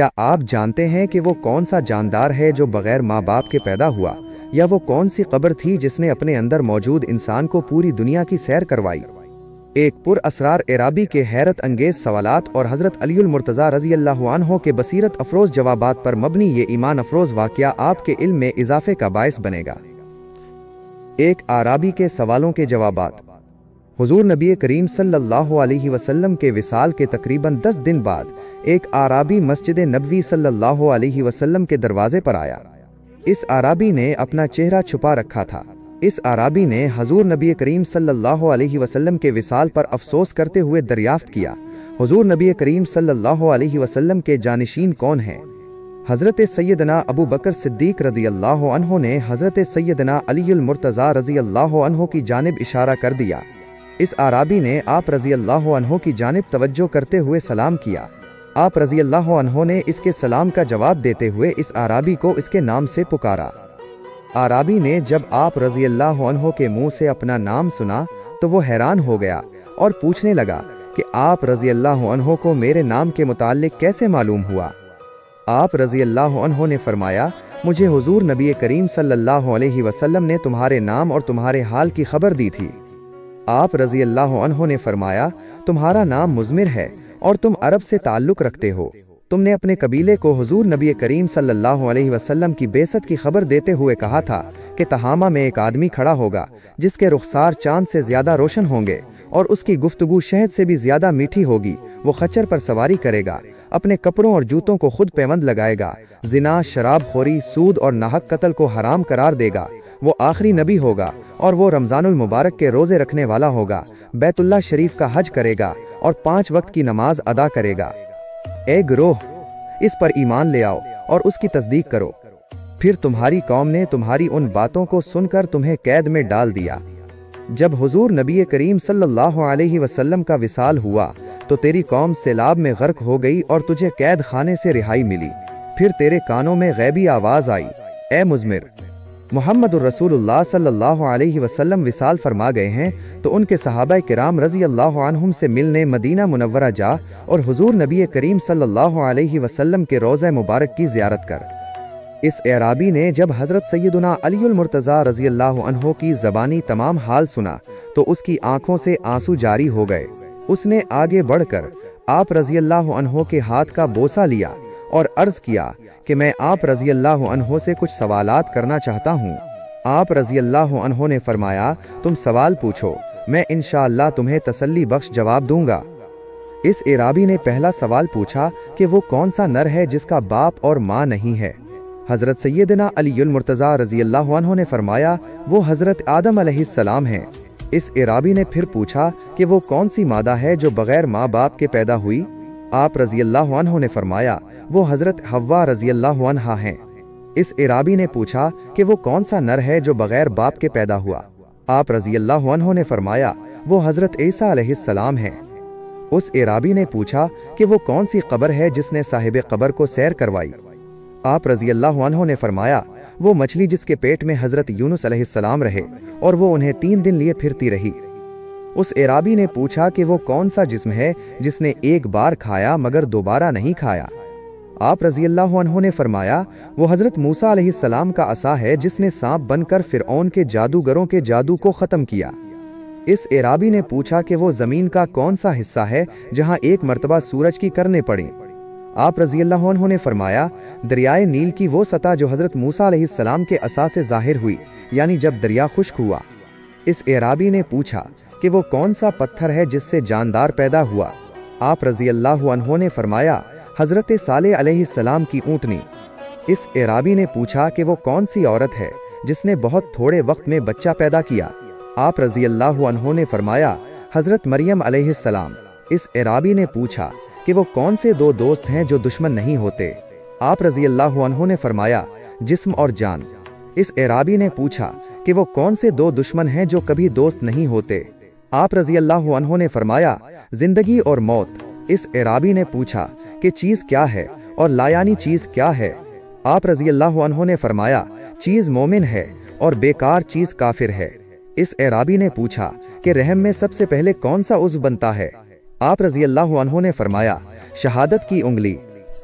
کیا آپ جانتے ہیں کہ وہ کون سا جاندار ہے جو بغیر ماں باپ کے پیدا ہوا، یا وہ کون سی قبر تھی جس نے اپنے اندر موجود انسان کو پوری دنیا کی سیر کروائی؟ ایک پر اسرار اعرابی کے حیرت انگیز سوالات اور حضرت علی المرتضیٰ رضی اللہ عنہ کے بصیرت افروز جوابات پر مبنی یہ ایمان افروز واقعہ آپ کے علم میں اضافے کا باعث بنے گا۔ ایک اعرابی کے سوالوں کے جوابات۔ حضور نبی کریم صلی اللہ علیہ وسلم کے وصال کے تقریباً 10 دن بعد ایک اعرابی مسجد نبوی صلی اللہ علیہ وسلم کے دروازے پر آیا۔ اس اعرابی نے اپنا چہرہ چھپا رکھا تھا۔ اس اعرابی نے حضور نبی کریم صلی اللہ علیہ وسلم کے وصال پر افسوس کرتے ہوئے دریافت کیا، حضور نبی کریم صلی اللہ علیہ وسلم کے جانشین کون ہیں؟ حضرت سیدنا ابو بکر صدیق رضی اللہ عنہ نے حضرت سیدنا علی المرتضیٰ رضی اللہ عنہ کی جانب اشارہ کر دیا۔ اس اعرابی نے آپ رضی اللہ عنہ کی جانب توجہ کرتے ہوئے سلام کیا۔ آپ رضی اللہ عنہ نے اس کے سلام کا جواب دیتے ہوئے اس اعرابی کو اس کے نام سے پکارا۔ اعرابی نے جب آپ رضی اللہ عنہ کے منہ سے اپنا نام سنا تو وہ حیران ہو گیا اور پوچھنے لگا کہ آپ رضی اللہ عنہ کو میرے نام کے متعلق کیسے معلوم ہوا؟ آپ رضی اللہ عنہ نے فرمایا، مجھے حضور نبی کریم صلی اللہ علیہ وسلم نے تمہارے نام اور تمہارے حال کی خبر دی تھی۔ آپ رضی اللہ عنہ نے فرمایا، تمہارا نام مزمر ہے اور تم عرب سے تعلق رکھتے ہو۔ تم نے اپنے قبیلے کو حضور نبی کریم صلی اللہ علیہ وسلم کی بعثت کی خبر دیتے ہوئے کہا تھا کہ تہامہ میں ایک آدمی کھڑا ہوگا جس کے رخسار چاند سے زیادہ روشن ہوں گے اور اس کی گفتگو شہد سے بھی زیادہ میٹھی ہوگی۔ وہ خچر پر سواری کرے گا، اپنے کپڑوں اور جوتوں کو خود پیوند لگائے گا، زنا، شراب خوری، سود اور ناحق قتل کو حرام قرار دے گا۔ وہ آخری نبی ہوگا اور وہ رمضان المبارک کے روزے رکھنے والا ہوگا، بیت اللہ شریف کا حج کرے گا اور 5 وقت کی نماز ادا کرے گا۔ اے گروہ، اس پر ایمان لے آؤ اور اس کی تصدیق کرو۔ پھر تمہاری قوم نے تمہاری ان باتوں کو سن کر تمہیں قید میں ڈال دیا۔ جب حضور نبی کریم صلی اللہ علیہ وسلم کا وصال ہوا تو تیری قوم سیلاب میں غرق ہو گئی اور تجھے قید خانے سے رہائی ملی۔ پھر تیرے کانوں میں غیبی آواز آئی، اے مزمر، محمد الرسول اللہ صلی اللہ علیہ وسلم وصال فرما گئے ہیں، تو ان کے صحابہ کرام رضی اللہ عنہم سے ملنے مدینہ منورہ جا اور حضور نبی کریم صلی اللہ علیہ وسلم کے روضہ مبارک کی زیارت کر۔ اس اعرابی نے جب حضرت سیدنا علی المرتضیٰ رضی اللہ عنہ کی زبانی تمام حال سنا تو اس کی آنکھوں سے آنسو جاری ہو گئے۔ اس نے آگے بڑھ کر آپ رضی اللہ عنہ کے ہاتھ کا بوسہ لیا اور عرض کیا کہ میں آپ رضی اللہ عنہ سے کچھ سوالات کرنا چاہتا ہوں۔ آپ رضی اللہ عنہ نے فرمایا، تم سوال پوچھو، میں انشاءاللہ تمہیں تسلی بخش جواب دوں گا۔ اس اعرابی نے پہلا سوال پوچھا کہ وہ کون سا نر ہے جس کا باپ اور ماں نہیں ہے؟ حضرت سیدنا علی المرتضیٰ رضی اللہ عنہ نے فرمایا، وہ حضرت آدم علیہ السلام ہیں۔ اس اعرابی نے پھر پوچھا کہ وہ کون سی مادہ ہے جو بغیر ماں باپ کے پیدا ہوئی؟ آپ رضی اللہ عنہ نے فرمایا، وہ حضرت حوا رضی اللہ عنہا ہیں۔ اس اعرابی نے پوچھا کہ وہ کون سا نر ہے جو بغیر باپ کے پیدا ہوا؟ آپ رضی اللہ عنہ نے فرمایا، وہ حضرت عیسیٰ علیہ السلام ہیں۔ اس اعرابی نے پوچھا کہ وہ کون سی قبر ہے جس نے صاحب قبر کو سیر کروائی؟ آپ رضی اللہ عنہ نے فرمایا، وہ مچھلی جس کے پیٹ میں حضرت یونس علیہ السلام رہے اور وہ انہیں 3 دن لیے پھرتی رہی۔ اس اعرابی نے پوچھا کہ وہ کون سا جسم ہے جس نے ایک بار کھایا مگر دوبارہ نہیں کھایا؟ آپ رضی اللہ عنہ نے فرمایا، وہ حضرت موسیٰ علیہ السلام کا عصا ہے جس نے سانپ بن کر فرعون کے جادوگروں کے جادو کو ختم کیا۔ اس اعرابی نے پوچھا کہ وہ زمین کا کون سا حصہ ہے جہاں ایک مرتبہ سورج کی کرنیں پڑیں؟ آپ رضی اللہ عنہ نے فرمایا، دریائے نیل کی وہ سطح جو حضرت موسیٰ علیہ السلام کے عصا سے ظاہر ہوئی، یعنی جب دریا خشک ہوا۔ اس اعرابی نے پوچھا کہ وہ کون سا پتھر ہے جس سے جاندار پیدا ہوا؟ آپ رضی اللہ عنہ نے فرمایا، حضرت صالح علیہ السلام کی اونٹنی۔ اس اعرابی نے پوچھا کہ وہ کون سی عورت ہے جس نے بہت تھوڑے وقت میں بچہ پیدا کیا؟ آپ رضی اللہ عنہ نے فرمایا، حضرت مریم علیہ السلام۔ اس اعرابی نے پوچھا کہ وہ کون سے 2 دوست ہیں جو دشمن نہیں ہوتے؟ آپ رضی اللہ عنہ نے فرمایا، جسم اور جان۔ اس اعرابی نے پوچھا کہ وہ کون سے 2 دشمن ہیں جو کبھی دوست نہیں ہوتے؟ آپ رضی اللہ عنہ نے فرمایا، زندگی اور موت۔ اس اعرابی نے پوچھا کہ چیز کیا ہے اور لایانی چیز کیا ہے؟ آپ رضی اللہ عنہ نے فرمایا، چیز مومن ہے اور بیکار چیز کافر ہے۔ اس اعرابی نے پوچھا کہ رحم میں سب سے پہلے کون سا عضو بنتا ہے؟ آپ رضی اللہ عنہ نے فرمایا، شہادت کی انگلی۔